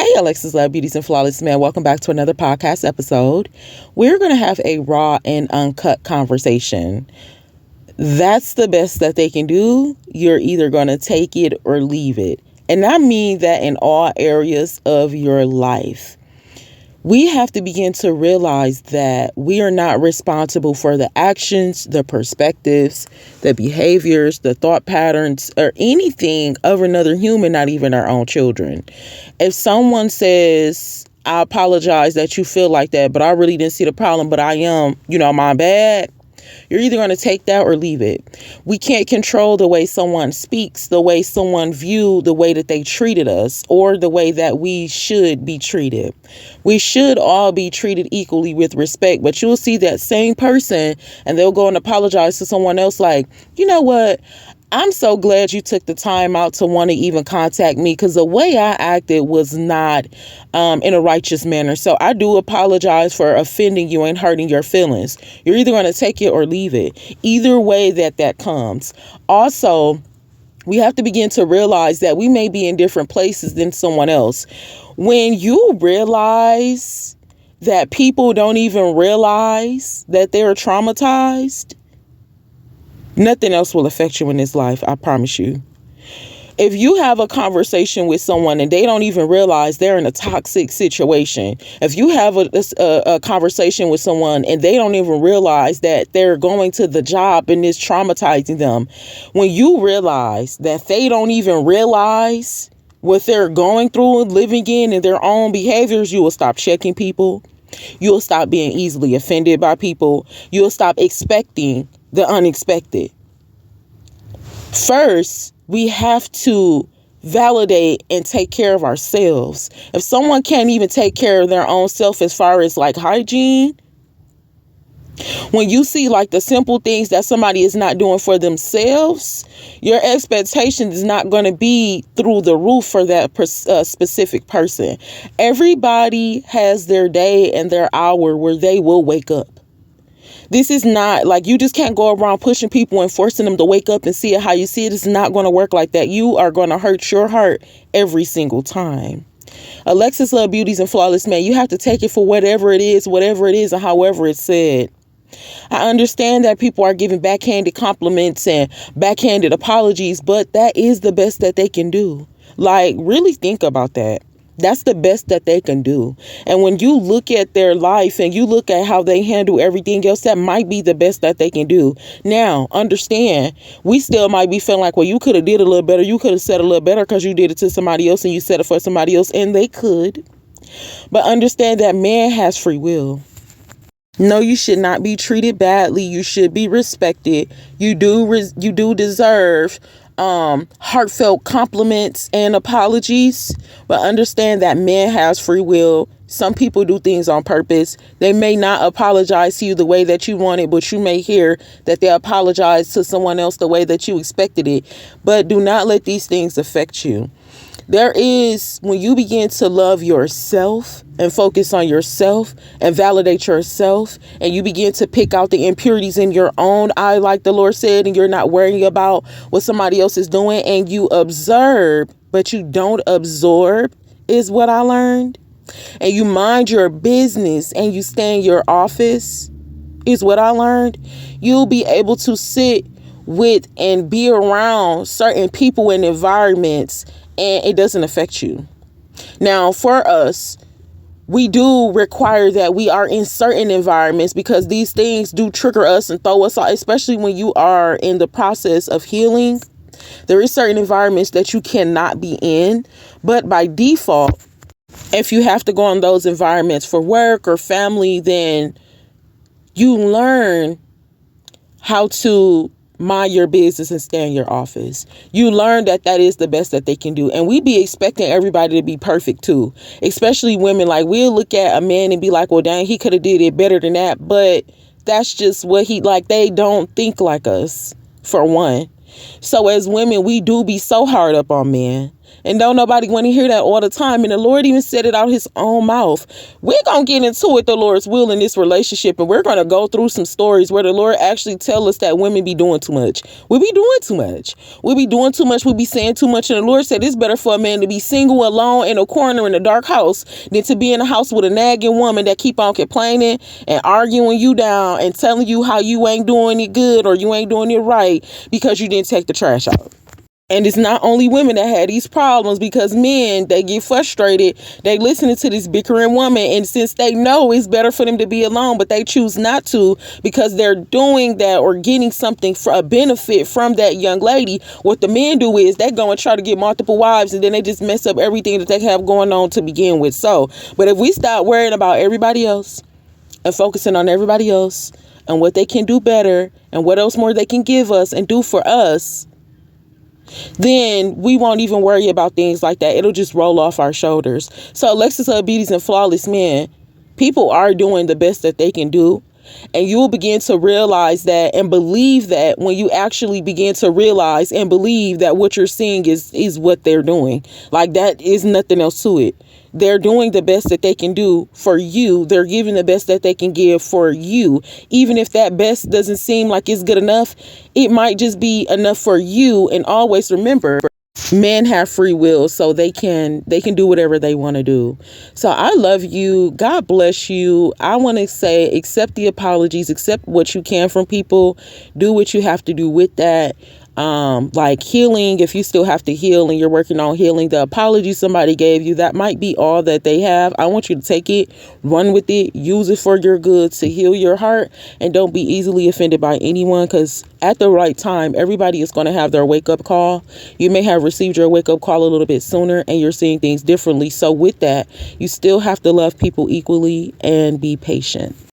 Hey, Alexus, Love, Beauties, and Flawless Man. Welcome back to another podcast episode. We're going to have a raw and uncut conversation. That's the best that they can do. You're either going to take it or leave it. And I mean that in all areas of your life. We have to begin to realize that we are not responsible for the actions, the perspectives, the behaviors, the thought patterns, or anything of another human, not even our own children. If someone says, I apologize that you feel like that, but I really didn't see the problem, but I am, my bad. You're either going to take that or leave it. We can't control the way someone speaks, the way someone views the way that they treated us, or the way that we should be treated. We should all be treated equally with respect, but you'll see that same person and they'll go and apologize to someone else like, you know what? I'm so glad you took the time out to want to even contact me because the way I acted was not in a righteous manner. So I do apologize for offending you and hurting your feelings. You're either going to take it or leave it. Either way that comes. Also, we have to begin to realize that we may be in different places than someone else. When you realize that people don't even realize that they're traumatized, nothing else will affect you in this life, I promise you. If you have a conversation with someone and they don't even realize they're in a toxic situation, if you have a conversation with someone and they don't even realize that they're going to the job and it's traumatizing them, when you realize that they don't even realize what they're going through and living in their own behaviors, you will stop checking people. You'll stop being easily offended by people. You'll stop expecting the unexpected. First, we have to validate and take care of ourselves. If someone can't even take care of their own self as far as like hygiene, when you see like the simple things that somebody is not doing for themselves, your expectation is not going to be through the roof for that specific person. Everybody has their day and their hour where they will wake up. This is not like you just can't go around pushing people and forcing them to wake up and see it how you see it. It's not going to work like that. You are going to hurt your heart every single time. Alexus, Love, Beauties, and Flawless Man, you have to take it for whatever it is, and however it's said. I understand that people are giving backhanded compliments and backhanded apologies, but that is the best that they can do. Like, really think about that. That's the best that they can do. And when you look at their life and you look at how they handle everything else, that might be the best that they can do. Now, understand, we still might be feeling like, well, you could have did a little better. You could have said a little better because you did it to somebody else and you said it for somebody else, and they could. But understand that man has free will. No, you should not be treated badly. You should be respected. You do deserve heartfelt compliments and apologies, but understand that man has free will. Some people do things on purpose. They may not apologize to you the way that you wanted, but you may hear that they apologize to someone else the way that you expected it. But do not let these things affect you. When you begin to love yourself and focus on yourself and validate yourself, and you begin to pick out the impurities in your own eye, like the Lord said, and you're not worrying about what somebody else is doing, and you observe, but you don't absorb, is what I learned. And you mind your business and you stay in your office, is what I learned. You'll be able to sit with and be around certain people and environments, and it doesn't affect you. Now, for us, we do require that we are in certain environments because these things do trigger us and throw us out, especially when you are in the process of healing. There is certain environments that you cannot be in, but by default, if you have to go in those environments for work or family, then you learn how to mind your business and stay in your office. You learn that is the best that they can do. And we be expecting everybody to be perfect too, especially women. Like, we'll look at a man and be like, well, dang, he could have did it better than that. But that's just what they don't think like us, for one. So as women, we do be so hard up on men. And don't nobody want to hear that all the time. And the Lord even said it out his own mouth. We're going to get into it, the Lord's will, in this relationship. And we're going to go through some stories where the Lord actually tell us that women be doing too much. We be doing too much. We be doing too much. We be saying too much. And the Lord said it's better for a man to be single alone in a corner in a dark house than to be in a house with a nagging woman that keep on complaining and arguing you down and telling you how you ain't doing it good or you ain't doing it right because you didn't take the trash out. And it's not only women that had these problems, because men, they get frustrated. They listening to this bickering woman. And since they know it's better for them to be alone, but they choose not to because they're doing that or getting something for a benefit from that young lady, what the men do is they go and try to get multiple wives, and then they just mess up everything that they have going on to begin with. So, but if we stop worrying about everybody else and focusing on everybody else and what they can do better and what else more they can give us and do for us, then we won't even worry about things like that. It'll just roll off our shoulders. So Alexus, Obedience, and Flawless Men, people are doing the best that they can do. And you will begin to realize that and believe that when you actually begin to realize and believe that what you're seeing is what they're doing. Like, that is nothing else to it. They're doing the best that they can do for you. They're giving the best that they can give for you. Even if that best doesn't seem like it's good enough, it might just be enough for you. And always remember, men have free will, so they can do whatever they want to do. So I love you. God bless you. I want to say, accept the apologies, accept what you can from people, do what you have to do with that. Like healing, if you still have to heal and you're working on healing, the apology somebody gave you, that might be all that they have. I want you to take it, run with it, use it for your good to heal your heart, and don't be easily offended by anyone, because at the right time, everybody is going to have their wake-up call. You may have received your wake-up call a little bit sooner and you're seeing things differently. So with that, you still have to love people equally and be patient.